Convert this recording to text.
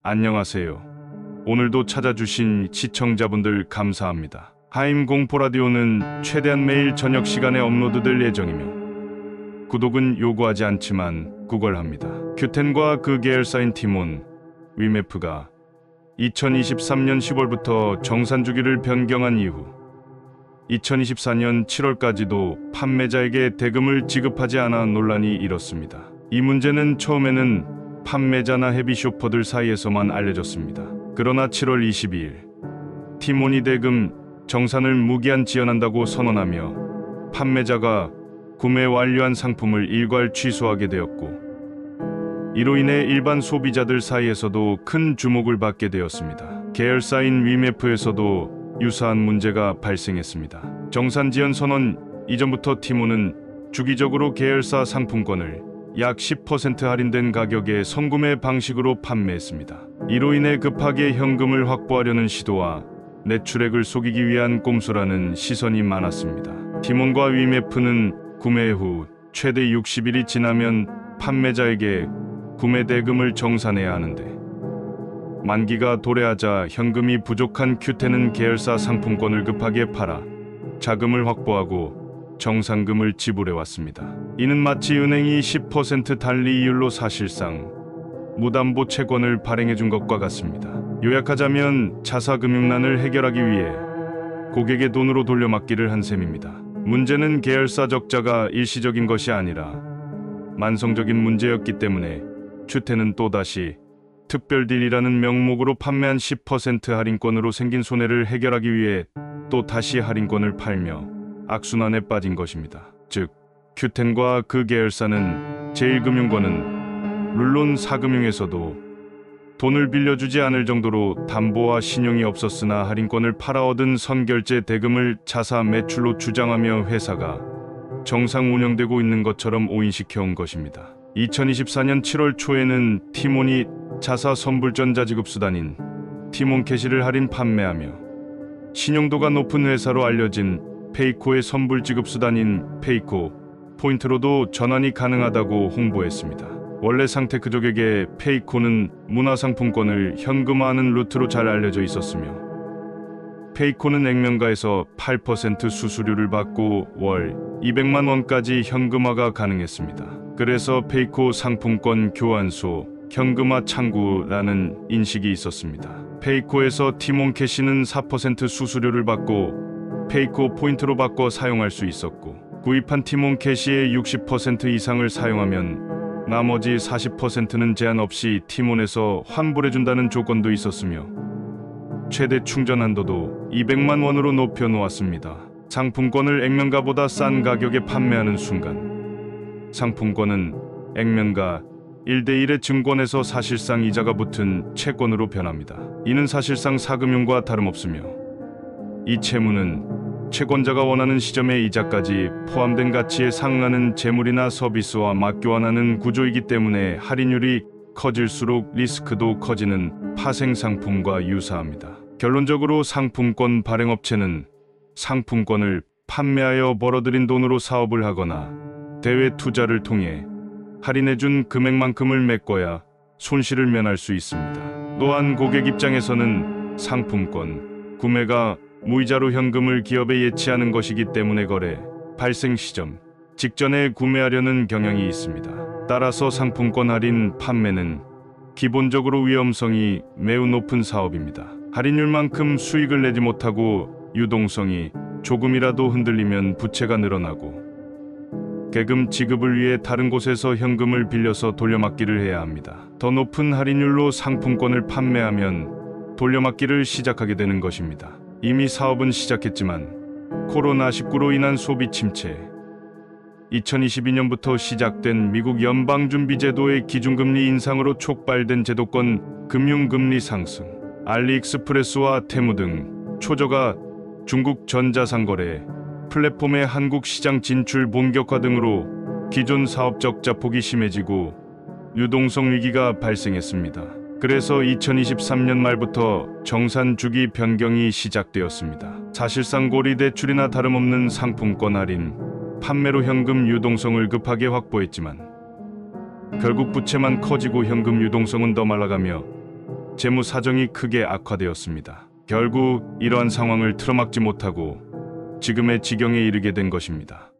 안녕하세요. 오늘도 찾아주신 시청자분들 감사합니다. 하임 공포라디오는 최대한 매일 저녁 시간에 업로드될 예정이며 구독은 요구하지 않지만 구걸합니다. 큐텐과 그 계열사인 티몬, 위메프가 2023년 10월부터 정산주기를 변경한 이후 2024년 7월까지도 판매자에게 대금을 지급하지 않아 논란이 일었습니다. 이 문제는 처음에는 판매자나 헤비쇼퍼들 사이에서만 알려졌습니다. 그러나 7월 22일 티몬이 대금 정산을 무기한 지연한다고 선언하며 판매자가 구매 완료한 상품을 일괄 취소하게 되었고, 이로 인해 일반 소비자들 사이에서도 큰 주목을 받게 되었습니다. 계열사인 위메프에서도 유사한 문제가 발생했습니다. 정산 지연 선언 이전부터 티몬은 주기적으로 계열사 상품권을 약 10% 할인된 가격의 선구매 방식으로 판매했습니다. 이로 인해 급하게 현금을 확보하려는 시도와 매출액을 속이기 위한 꼼수라는 시선이 많았습니다. 티몬과 위메프는 구매 후 최대 60일이 지나면 판매자에게 구매 대금을 정산해야 하는데, 만기가 도래하자 현금이 부족한 큐텐은 계열사 상품권을 급하게 팔아 자금을 확보하고 정산금을 지불해왔습니다. 이는 마치 은행이 10% 단리 이율로 사실상 무담보 채권을 발행해준 것과 같습니다. 요약하자면 자사금융난을 해결하기 위해 고객의 돈으로 돌려막기를 한 셈입니다. 문제는 계열사 적자가 일시적인 것이 아니라 만성적인 문제였기 때문에 큐텐은 또다시 특별딜이라는 명목으로 판매한 10% 할인권으로 생긴 손해를 해결하기 위해 또 다시 할인권을 팔며 악순환에 빠진 것입니다. 즉, 큐텐과 그 계열사는 제1금융권은 물론 사금융에서도 돈을 빌려주지 않을 정도로 담보와 신용이 없었으나 할인권을 팔아 얻은 선결제 대금을 자사 매출로 주장하며 회사가 정상 운영되고 있는 것처럼 오인시켜온 것입니다. 2024년 7월 초에는 티몬이 자사 선불전자지급수단인 티몬캐시를 할인 판매하며 신용도가 높은 회사로 알려진 페이코의 선불지급수단인 페이코 포인트로도 전환이 가능하다고 홍보했습니다. 원래 상태 그족에게 페이코는 문화상품권을 현금화하는 루트로 잘 알려져 있었으며, 페이코는 액면가에서 8% 수수료를 받고 월 200만 원까지 현금화가 가능했습니다. 그래서 페이코 상품권 교환소, 현금화 창구라는 인식이 있었습니다. 페이코에서 티몬캐시는 4% 수수료를 받고 페이코 포인트로 바꿔 사용할 수 있었고, 구입한 티몬캐시의 60% 이상을 사용하면 나머지 40%는 제한 없이 티몬에서 환불해준다는 조건도 있었으며, 최대 충전 한도도 200만 원으로 높여 놓았습니다. 상품권을 액면가보다 싼 가격에 판매하는 순간 상품권은 액면가 1대1의 증권에서 사실상 이자가 붙은 채권으로 변합니다. 이는 사실상 사금융과 다름없으며, 이 채무는 채권자가 원하는 시점의 이자까지 포함된 가치에 상응하는 재물이나 서비스와 맞교환하는 구조이기 때문에 할인율이 커질수록 리스크도 커지는 파생상품과 유사합니다. 결론적으로 상품권 발행업체는 상품권을 판매하여 벌어들인 돈으로 사업을 하거나 대외 투자를 통해 할인해준 금액만큼을 메꿔야 손실을 면할 수 있습니다. 또한 고객 입장에서는 상품권 구매가 무이자로 현금을 기업에 예치하는 것이기 때문에 거래 발생 시점 직전에 구매하려는 경향이 있습니다. 따라서 상품권 할인 판매는 기본적으로 위험성이 매우 높은 사업입니다. 할인율만큼 수익을 내지 못하고 유동성이 조금이라도 흔들리면 부채가 늘어나고 대금 지급을 위해 다른 곳에서 현금을 빌려서 돌려막기를 해야 합니다. 더 높은 할인율로 상품권을 판매하면 돌려막기를 시작하게 되는 것입니다. 이미 사업은 시작했지만 코로나19로 인한 소비 침체, 2022년부터 시작된 미국 연방준비제도의 기준금리 인상으로 촉발된 제도권 금융금리 상승, 알리익스프레스와 테무 등 초저가 중국 전자상거래 플랫폼의 한국 시장 진출 본격화 등으로 기존 사업 적자 폭이 심해지고 유동성 위기가 발생했습니다. 그래서 2023년 말부터 정산 주기 변경이 시작되었습니다. 사실상 고리대출이나 다름없는 상품권 할인, 판매로 현금 유동성을 급하게 확보했지만 결국 부채만 커지고 현금 유동성은 더 말라가며 재무 사정이 크게 악화되었습니다. 결국 이러한 상황을 틀어막지 못하고 지금의 지경에 이르게 된 것입니다.